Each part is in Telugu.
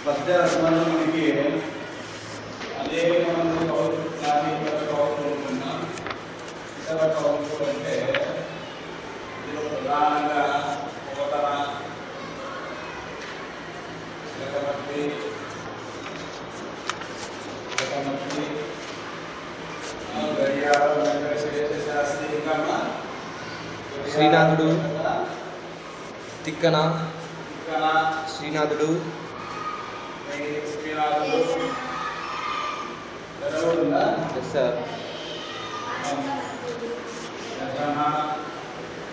పద్య రచనలో మనకి అనేక మంది కవులు కానీ ఇతర కవులు ఉంటున్నాం. ఇతర కవులు అంటే ఇందులో ప్రధానంగా పోతన, చిలకమర్తి, గడియారం, వెంకటేశ్వర శాస్త్రి, ఇంకా శ్రీనాథుడు, తిక్కన శ్రీనాథుడు,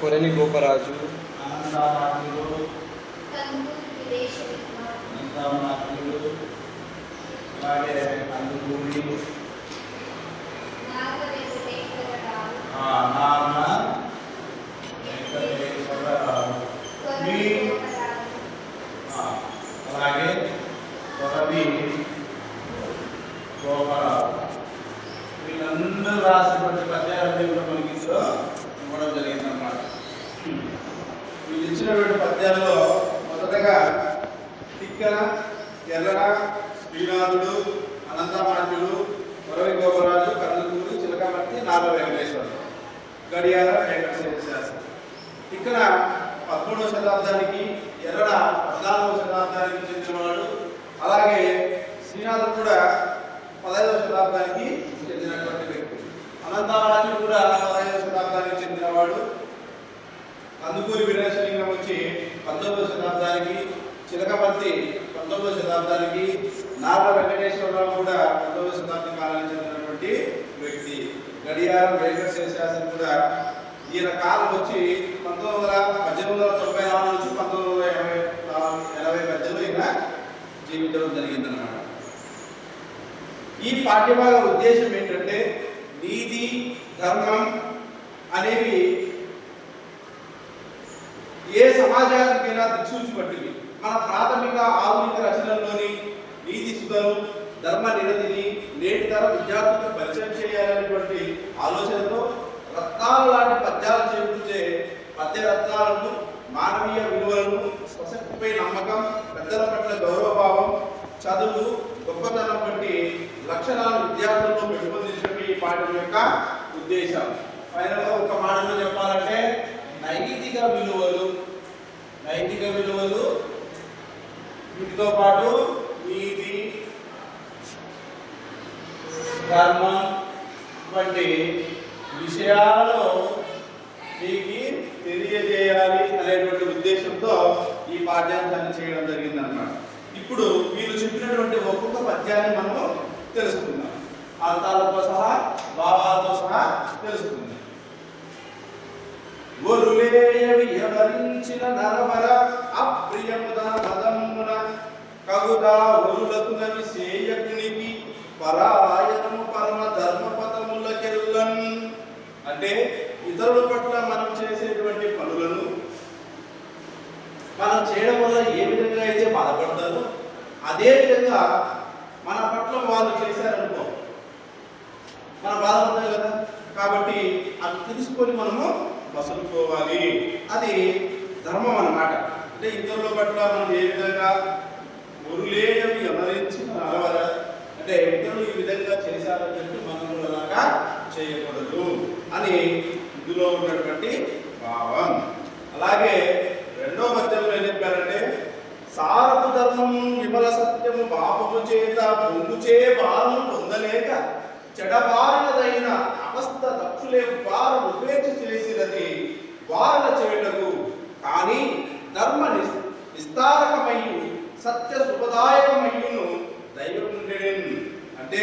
కొరని గోపరాజు, అలాగే అందుకూరి, అలాగే కొరవి గోపరావు, వీళ్ళందరూ రాసినటువంటి పద్యాలన్నీ కూడా మనకి ఇందులో ఇవ్వడం జరిగిందన్నమాట. వీళ్ళు ఇచ్చినటువంటి పద్యాల్లో మొదటగా తిక్కన, ఎర్రన, శ్రీనాథుడు, అనంతమాత్యుడు, కొరవి గోపరాజు, కందుకూరి, చిలకమర్తి, నాగ వెంకటేశ్వరుడు, గడియార వెంకటేశ్వర శాస్త్రి. తిక్కన 13వ శతాబ్దానికి, ఎర్రన 14వ శతాబ్దానికి చెందినవాడు. అలాగే శ్రీనాథుడు కూడా 15వ శతాబ్దానికి చెందినటువంటి వ్యక్తి. అనంతమాత్యుడు కూడా 15వ శతాబ్దానికి చెందినవాడు. కందుకూరి వీరేశలింగం వచ్చి 19వ శతాబ్దానికి, చిలకమర్తి 19వ శతాబ్దానికి, నాగ వెంకటేశ్వరరావు కూడా 19వ శతాబ్దం కాలానికి చెందినటువంటి వ్యక్తి. గడియారం వెంకటేశ్వర శాస్త్రి కూడా ఈయన కాలం వచ్చి 1894 నుంచి 1980 మధ్యలో ఈయన జీవించడం జరిగిందన్నమాట. ఈ పాఠ్యభాగ ఉద్దేశం ఏంటంటే నీతి, ధర్మం అనేవి ఏ సమాజానికైనా దిక్సూచి పట్టింది. మన ప్రాథమిక ఆధునిక రచనల్లోని నీతి సుధలు, ధర్మ నిరతిని నేటి తరం విద్యార్థులకు పరిచయం చేయాలనేటువంటి ఆలోచనతో రత్నాలు లాంటి పద్యాలు చేకూర్చే పద్యరత్నాలను, మానవీయ విలువలను, స్వశక్తిపై నమ్మకం, పెద్దల పట్ల గౌరవభావం, చదువు, గొప్పతనం వంటి లక్షణాలు విద్యార్థుల్లో పెంపొందించడం ఈ పాఠం యొక్క ఉద్దేశం. ఫైనల్గా ఒక మాటలో చెప్పాలంటే నైతిక విలువలు వీటితో పాటు నీతి, ధర్మం వంటి విషయాలను మీకు తెలియజేయాలి అనేటువంటి ఉద్దేశంతో ఈ పాఠ్యాంశాన్ని చేయడం జరిగిందన్నమాట. ఇప్పుడు వీళ్ళు చెప్పినటువంటి ఒక్కొక్క పద్యాన్ని మనము తెలుసుకుందాం, అర్థాలతో సహా, భావాలతో సహా తెలుసుకుందాం. ఒరులేయవి ఎవరించిన నరవర అప్రియముదా మదమున కగుదా ఒరులకునవి సేయకునికి పరాయణము పరమ ధర్మపదములకెరులన్. అంటే ఇతరుల పట్ల మనం చేసేటువంటి పనులను మనం చేయడం వల్ల ఏ విధంగా అయితే బాధపడతారో అదే విధంగా మన పట్ల వాళ్ళు చేశారనుకో మనం బాధపడతాం కదా. కాబట్టి అది తెలుసుకొని మనము మసులుకోవాలి. అది ధర్మం అన్నమాట. అంటే ఇతరుల పట్ల మనం ఏ విధంగా ఒరులేయవి ఎవరించిన అలవర, అంటే ఇతరులు ఈ విధంగా చేశారని చెప్పి మనం అలాగా చేయకూడదు అని ఇందులో ఉన్నటువంటి భావం. అలాగే రెండో పద్యంలో ఏం చెప్పారంటే సారపు ధర్మము విమల సత్యము పాపము చేత పొంగుచే భారము పొందలేక చెడబారినదైన అవస్థ దక్షులే వారు ఉపేక్ష చేసినది వారల చేటకు కానీ ధర్మ విస్తారకమయ్యు సత్య శుభదాయకమయ్యును దైవముండెన్. అంటే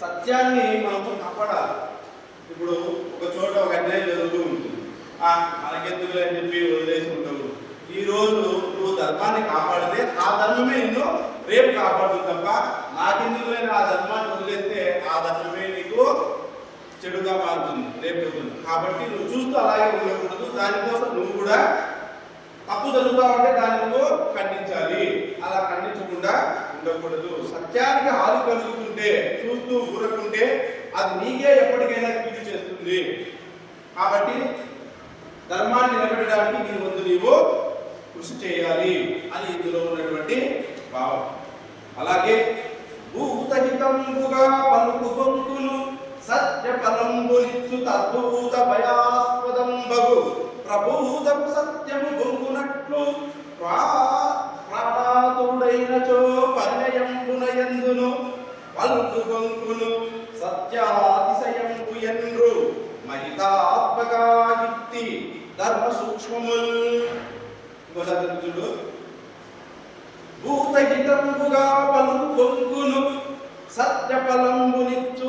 సత్యాన్ని మనము కాపాడాలి. ఇప్పుడు ఒక చోట ఒక అన్యాయం జరుగుతూ ఉంటుంది, మనకెందుకులే అని చెప్పి వదిలేసి ఉంటావు. ఈ రోజు నువ్వు ధర్మాన్ని కాపాడితే ఆ ధర్మమే నిన్ను రేపు కాపాడుతుంది తప్ప నాకెందుకులైన ఆ ధర్మాన్ని వదిలేస్తే ఆ ధర్మమే నీకు చెడుగా మారుతుంది రేపు. కాబట్టి నువ్వు చూస్తూ అలాగే ఉండకూడదు. దానికోసం నువ్వు కూడా తప్పు జరుగుతా ఉంటే దాన్ని నువ్వు ఖండించాలి, అలా ఖండించకుండా ఉండకూడదు. సత్యానికి హాని కలుగుతుంటే చూస్తూ ఊరకుంటే అది నీకే ఎప్పటికైనా కీడు చేస్తుంది. కాబట్టి ధర్మాన్ని నిలబెట్టడానికి నీ వంతు నీవు కృషి చేయాలి అని ఇందులో ఉన్నటువంటి భావం. అలాగే భూతహితంబుగా పలుకు బొంకులు సత్య ఫలంబులిచ్చు తద్భూత భయాస్పదంబగు ప్రభూతము సత్యము బొంగునట్లు ప్రాణాతుడైనచో పరిణయంబునయందును పలుకు బొంకును సత్యాతిశయంబు ఎండ్రు మహితాత్మగా యుక్తి ధర్మ సూక్ష్మముల్. ఇంకోసారి భూతహితంబుగా పలుకు బొంకును సత్య ఫలంబునిచ్చు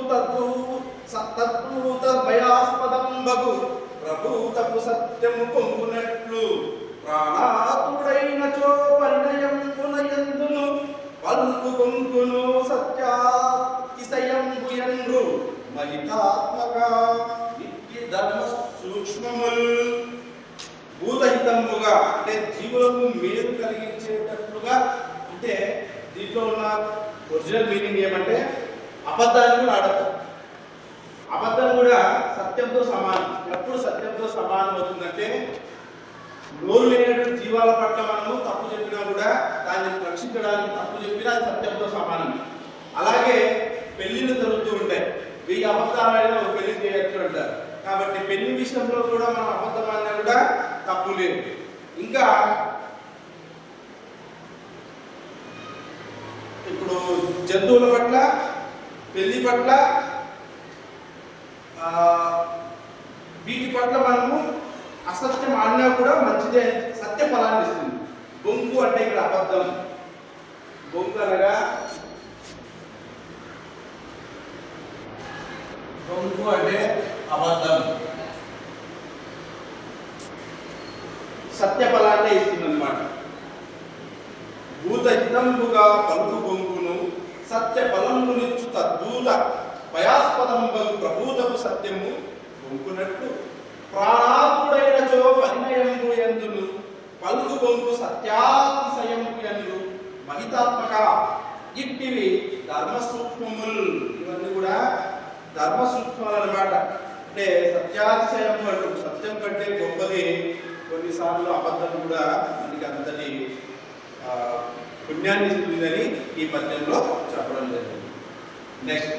తద్భూత భయాస్పదంబగు ప్రభూతపు సత్యము పొంగునట్లు ప్రాణాతుడైనచో పరిణయంబునయందును పలుకు బొంకును సత్యాతిశయంబు ఎండ్రు మహితాత్మగా యుక్తి ధర్మ సూక్ష్మముల్. భూతహితంబుగా అంటే జీవులకు మేలు కలిగించేటట్లుగా, అంటే దీంట్లో ఉన్న ఒరిజినల్ మీనింగ్ ఏమంటే అబద్ధాన్ని కూడా ఆడతాం. అబద్ధం కూడా సత్యంతో సమానం. ఎప్పుడు సత్యంతో సమానం అవుతుందంటే నోరు లేనటువంటి జీవాల పట్ల మనము తప్పు చెప్పినా కూడా దాన్ని రక్షించడానికి తప్పు చెప్పినా అది సత్యంతో సమానం. అలాగే పెళ్లిళ్ళు జరుగుతూ ఉంటాయి, 1000 అబద్ధాలైనా ఒక పెళ్లి చేయొచ్చు అంటారు. కాబట్టి పెళ్లి విషయంలో కూడా మనం అబద్ధం అన్నా కూడా తప్పు లేదు. ఇంకా ఇప్పుడు జంతువుల పట్ల, పెళ్లి పట్ల, వీటి పట్ల మనము అసత్యం ఆడినా కూడా మంచిదే, సత్య ఫలాన్ని ఇస్తుంది. బొంగు అంటే ఇక్కడ అబద్ధం. బొంగు అనగా బొంగు అంటే అబద్ధం, సత్య ఫలాన్ని ఇస్తుంది అన్నమాట. భూతహితంబుగా పలుకు బొంగును సత్య ఫలమునిచ్చు తద్భూత భయాస్పదంబగు ప్రభూతపు సత్యము బొంకునట్లు ప్రాణాతుడైనచో పరిణయంబు యందును పలుకు బొంకు సత్యాతిశయంబు యందు మహితాత్మక ఇట్టివి ధర్మ సూక్ష్మములు. ఇవన్నీ కూడా ధర్మ సూక్ష్మాలు అన్నమాట. అంటే సత్యాతిశయం అంటూ సత్యం కంటే గొప్పది. కొన్నిసార్లు అబద్ధం కూడా మనకి అంతటి పుణ్యాన్ని ఇస్తుందని ఈ పద్యంలో చెప్పడం జరిగింది. నెక్స్ట్,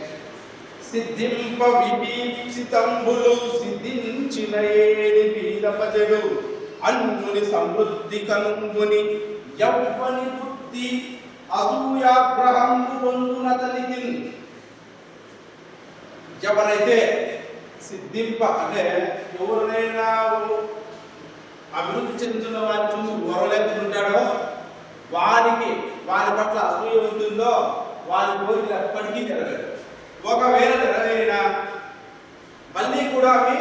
సిద్ధింప విపీక్షితంబులు సిద్ధించిన ఏడి బీదపజడు అన్నుని సమృద్ధి కనుంగుని యవ్వని బుద్ధి అసూయాగ్రహంబు పొందునతనికి. ఎవరైతే సిద్ధింప అంటే ఎవరినైనా అభివృద్ధి చెందుతున్న వారిని చూసి ఓరలేకుంటాడో, వాని పట్ల అసూయ ఉంటుందో వారి కోరికలు ఎప్పటికీ నెరవేరు. ఒకవేళ నెరవేరినా మళ్ళీ కూడా అవి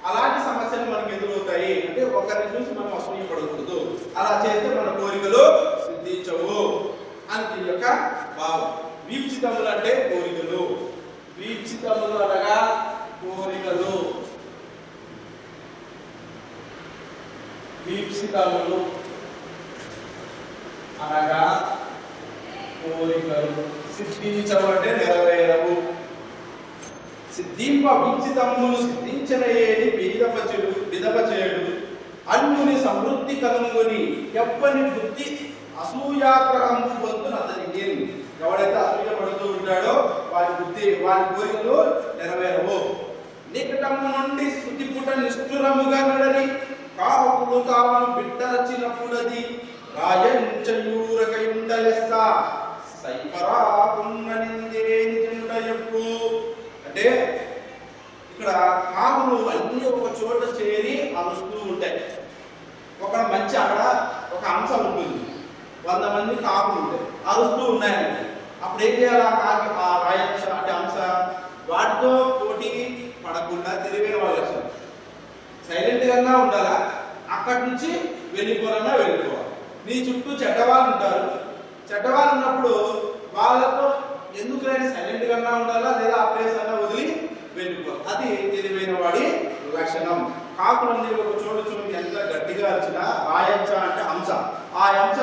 అలాంటి సమస్యలు మనకు ఎదురవుతాయి. అంటే ఒకరిని చూసి మనం అసూయ పడకూడదు. అలా చేస్తే మన కోరికలు సిద్ధించవు అని దీని యొక్క భావం. వీక్షితములు అంటే కోరికలు, వీక్షితములు అనగా కోరికలు, వీక్షితములు అనగా కోరికలు, సిద్ధించవంటే నెరవేరవు. సిద్ధింప వీక్షితములు సిద్ధించిన ఏది బిదపచేయుడు అన్యుని సమృద్ధి కనుగొని ఎవ్వని బుద్ధి అసూయాగ్రహము పొందున అతనికి. ఎవడైతే అసూయ పడుతూ ఉంటాడో వారి బుద్ధి, వారి కోరికలు నెరవేరవు. నికటము నుండి శృతి పుట నిష్ఠురముగా నడని కాపులు తాను బిడ్డరచినప్పుడది రాయంచయూరకయుండలెస్స సైపరాకున్ననిందే నిజముడయప్పు. అంటే ఇక్కడ కాపులు అన్ని ఒక చోట చేరి అరుస్తూ ఉంటాయి. ఒక మంచి అక్కడ ఒక అంశ ఉంటుంది, 100 మంది కాపులు ఉంటాయి, అరుస్తూ ఉన్నాయండి. అప్పుడు ఏం చేయాలి? ఆ రాయంచ అంటే అంశ వాటితో పోటీ పడకుండా తెలివైన వాళ్ళ లక్షణం సైలెంట్ గా ఉండాలా, అక్కడి నుంచి వెళ్ళిపోవాలన్నా వెళ్ళిపోవాలి. నీ చుట్టూ చెడ్డవాళ్ళు ఉంటారు, చెడ్డవాళ్ళు ఉన్నప్పుడు వాళ్ళతో ఎందుకైనా సైలెంట్ గా ఉండాలా, లేదా ఆ ప్లేస్ అన్నా వదిలి వెళ్ళిపోవాలి. అది తెలివైన వాడి లక్షణం. కాకులన్నీ ఒక చోటు ఎంత గట్టిగా అరిచినా రాయంచ అంటే అంశ, ఆ అంశ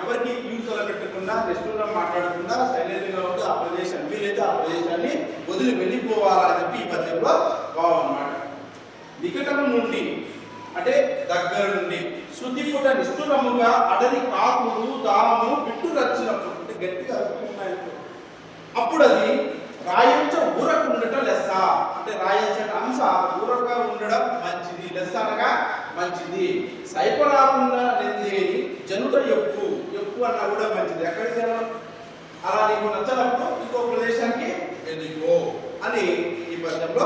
ఎవరికి యూజువల్ పెట్టకుండా రెస్టారెంట్ మాట్లాడకుండా సైలెంట్ గా ఉంటే ఆ ప్రదేశాన్ని వీలైతే ఆ ప్రదేశాన్ని వదిలి వెళ్ళిపోవాలని చెప్పి ఈ పద్యంలో భావం అన్నమాట. దగ్గర నుండి శృతిపుట నిష్ఠురముగా అడరి కాకులు దాము బిట్టు రచ్చినప్పుడు అంటే గట్టిగా అరుపుకున్నాయి అప్పుడు అది రాయించ ఊరకు ఉండటం లెస్స అంటే రాయించ అంశ ఊరగా ఉండడం మంచిది లెస్స అనగా మంచిది సైపరాకుండా నిందేది జనుట ఎక్కువ ఎక్కువ అన్నా కూడా మంచిది ఎక్కడికి వెళ్ళడం అలా నీకు నచ్చనప్పుడు ఇంకో ప్రదేశానికి వెళ్ళిపో అని ఈ పద్యంలో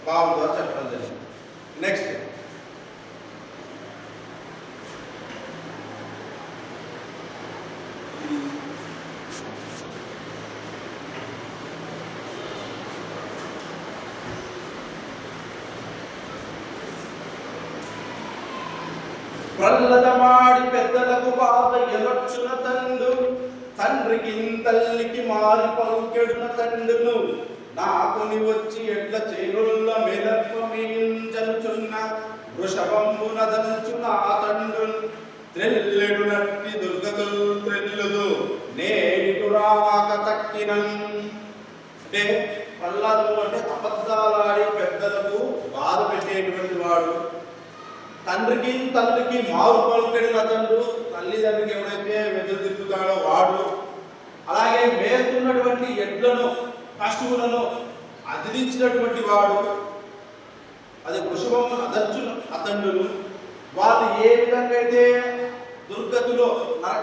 భావం ద్వారా చెప్పడం జరిగింది. నెక్స్ట్ ప్రల్లదమాడి పెద్దలకు బాధ ఎలొచ్చున తండు తండ్రికి తల్లికి మారి పలుకెడున తండ్రును నాకొని వచ్చి ఎడ్ల చేరుల్ల మెదత్వమేంచనుచున్న వృషభంబున దంచున ఆ తండ్రున్ త్రెల్లెడు నట్టి దుర్గతులు త్రెల్లుదు నేడిటు రాక తక్కినం అంటే ప్రహ్లాదుడు అంటే అబద్ధాలాడి పెద్దలకు బాధ పెట్టేటువంటి వాడు తండ్రికి తల్లికి మారు పలుకెడిన తండ్రు తల్లిదండ్రికి ఎవడైతే వెదురు తిప్పుతాడో వాడు అలాగే మేస్తున్నటువంటి ఎడ్లను పశువులను అదిరించినటువంటి వాడు అది వృషభము అదర్చును అతండును వాళ్ళు ఏ విధంగా అయితే దుర్గతిలో నరక